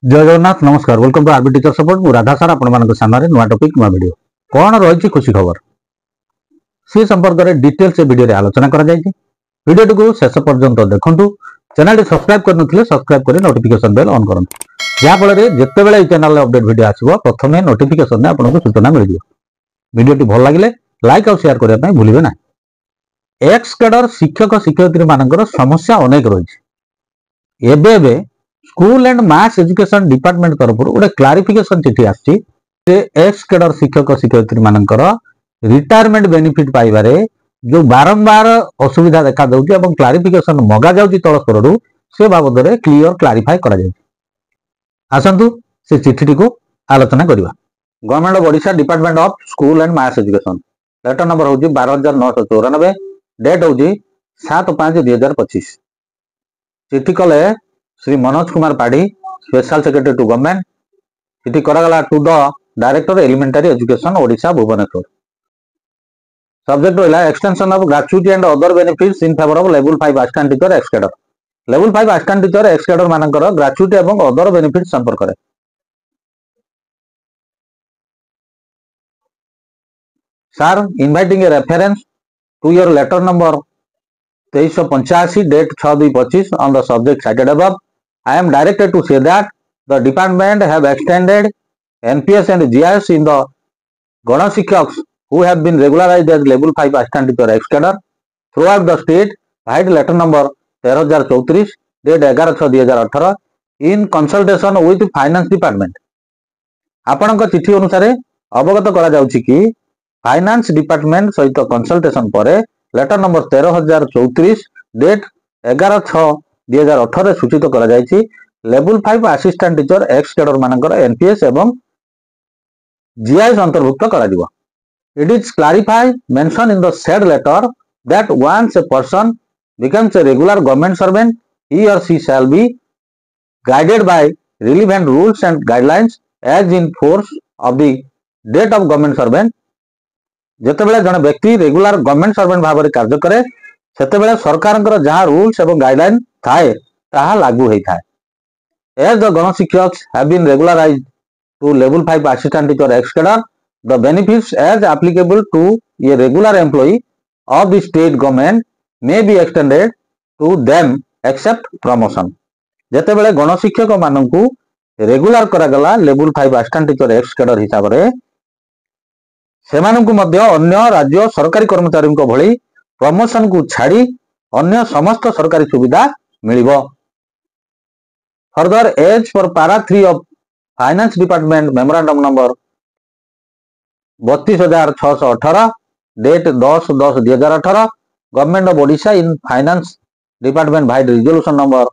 जय जगन्नाथ नमस्कार welcome to RB teacher support मु राधा सार आपण सामने नुआ टॉपिक नुआ वीडियो कौन रही खुशी खबर सी संपर्क में डिटेल से वीडियो रे आलोचना करा जायछि। वीडियो को शेष पर्यंत देखंतु। चैनल सब्सक्राइब करनथिले सब्सक्राइब करी नोटिफिकेशन बेल ऑन करंतु या फल रे जेतेबेले ई चैनल अपडेट वीडियो आसीबो प्रथमे नोटिफिकेशन ने आपनको सूचना मिल जिवो। वीडियो टी भल लागिले लाइक और शेयर करिया पय भूलिबे ना। एक्स कैडर शिक्षक शिक्षयित्री मानकर समस्या अनेक रही एबे school and mass education department तरफ गोटे क्लारिफिकेशन चिठी आसी एक्स कैडर शिक्षक शिक्षयित्री मानकर रिटायरमेंट बेनिफिट पाइबारे जो बारंबार असुविधा देखा दउछि एवं क्लारिफिकेशन मगा जाउछि तळ स्तररु से बाबद रे क्लियर क्लारिफाई करा जाय। आसंतु से चिठी को आलोचना करिवा। Government of Odisha department of school and mass education letter number होछि 12994 डेट होछि 7/5/2025। चिठी कले Shri Manoj Kumar Padhi special secretary to government. चिठी करागला to the director elementary education Odisha Bhubaneswar. Subject रहा extension of gratuity and other benefits in favour of level 5 assistant teacher ex cadre. Level 5 assistant teacher ex cadre मानकर gratuity एवं other benefits संपर्क में sir inviting a reference to your letter number 2385 date 6/2/25 on the subject cited above. I am directed to say that the department have extended NPS and GIS in the Gana Shikshaks who have been regularized as level 5 assistant teacher ex cadre throughout the state via letter number 13034 date 11/6/2018 in consultation with finance department. आपनक चिठी अनुसार अवगत करा जाउछि कि finance department सहित consultation पर letter number 13034 date 11/6/2018 सूचित करा जायछि level 5 assistant teacher ex cadre मानकर एनपीएस एवं जीआईएस अंतर्भुक्त करा दिबो। It is clarified mention in the said letter that once a person becomes a regular government servant he or she shall be guided by relevant rules and guidelines as in force of the date of government servant। जेतेबेले जने व्यक्ति regular government servant भाव में कार्य करे सेतेबेले सरकार जहाँ rules एवं guideline थाए ताहा लागू होई थाए। एज द गण शिक्षक have been regularised to level 5 assistant teacher ex cadre the benefits as applicable to a regular employee of the state government may be extended to them except promotion. जेतेबेले गण शिक्षक माननकु रेगुलर करागला लेवल 5 assistant teacher ex cadre हिसाब रे सेमानंकु मध्य अन्य राज्य सरकारी कर्मचारी भली प्रमोशन को छाड़ी अन्य समस्त सरकारी सुविधा मिलिबो। Further as per para 3 of finance department memorandum number 32618 date 10/10/2018 government of Odisha in finance department by resolution number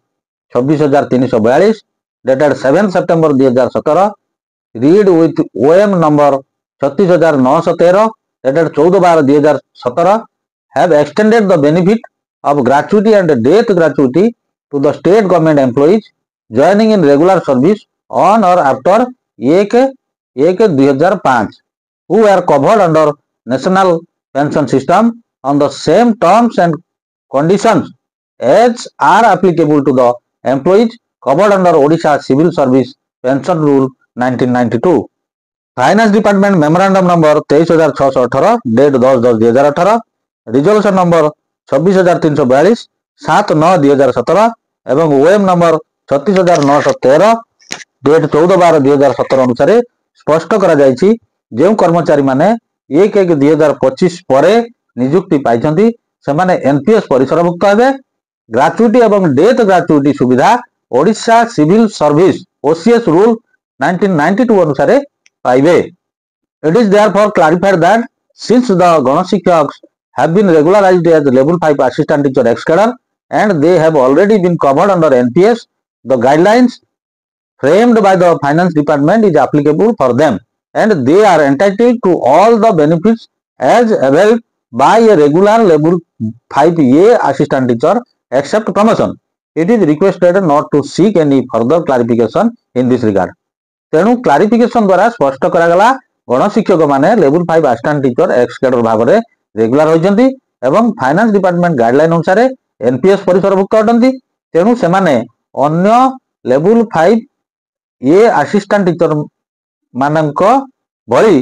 26342 dated 7 September 2017 read with OM number 36913 dated 14/12/2017 have extended the benefit of gratuity and death gratuity to the state government employees joining in regular service on or after 1/1/2005 who are covered under national pension system on the same terms and conditions as are applicable to the employees covered under Odisha Civil Service Pension Rule 1992। Finance department memorandum number 23618 date 10/10/2018 resolution number 26342 7/9/2017 एवं ओएम number 36913 date 14/12/2017 अनुसार स्पष्ट करा जायछि जे कर्मचारी माने 1/1/2025 परे नियुक्ति पाइछन्ति सेमाने NPS परिसरभुक्त हेबे। Gratuity एवं डेथ ग्रेचुइटी सुविधा Odisha civil service OCS rule 1992 अनुसार पाइबे। It is therefore clarified that since the Gana Shikshaks have been regularized as level 5 assistant teacher ex cadre and they have already been covered under NPS, the guidelines framed by the finance department is applicable for them and they are entitled to all the benefits as availed by a regular level 5A assistant teacher except promotion. It is requested not to seek any further clarification in this regard। तेणु clarification द्वारा स्पष्ट करागला गण शिक्षक माने level 5 assistant teacher ex cadre भाव में regular होइछन्ति एवं finance department guideline अनुसार एनपीएस परिसरभुक्त अटंती। तेणु सेमाने अन्य लेवल 5 ये असिस्टेंट टीचर मानक भली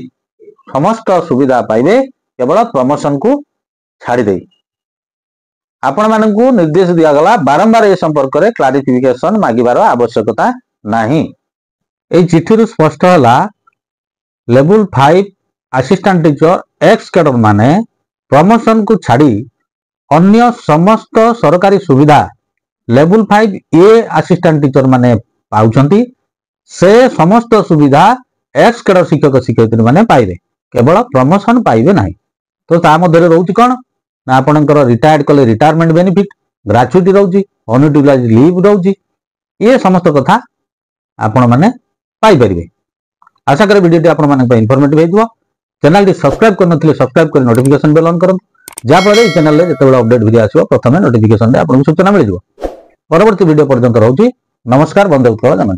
समस्त सुविधा पाइबे केवल प्रमोशन को छाड़ी दे। आपण मानकू निर्देश दिया गला बारंबार ए संपर्क रे क्लारिफिकेशन मागिबार आवश्यकता नाही। ए चिठी रु स्पष्ट होला level 5 assistant teacher ex cadre माने प्रमोशन को छाड़ी अन्य समस्त सरकारी सुविधा लेवल 5 ए असिस्टेंट टीचर माने पाउछंती। से समस्त सुविधा एक्स कैडर शिक्षक शिक्षयित्री माने पाइबे केवल प्रमोशन पाइबे नाही। तो ता मध्ये रहउची कोन ना आपनकर रिटायर्ड कले रिटायरमेंट बेनिफिट ग्रेच्युटी रहउची अनयूटिलाइज लीव रहउची ये समस्त कथा आपण माने पाई परिबे। आशा करे वीडियो टी आपण माने पे इंफॉर्मेटिव हेतु। चैनल टी सब्सक्राइब करनथिले सब्सक्राइब कर नोटिफिकेशन बेल ऑन करन जा फल चैनल रे जते बेला अपडेट वीडियो आसीबो प्रथमे नोटिफिकेशन रे आपन सूचना मिल जिवो। परवर्ती वीडियो पर्यंत रहउची। नमस्कार बंदे उत्कल जमन।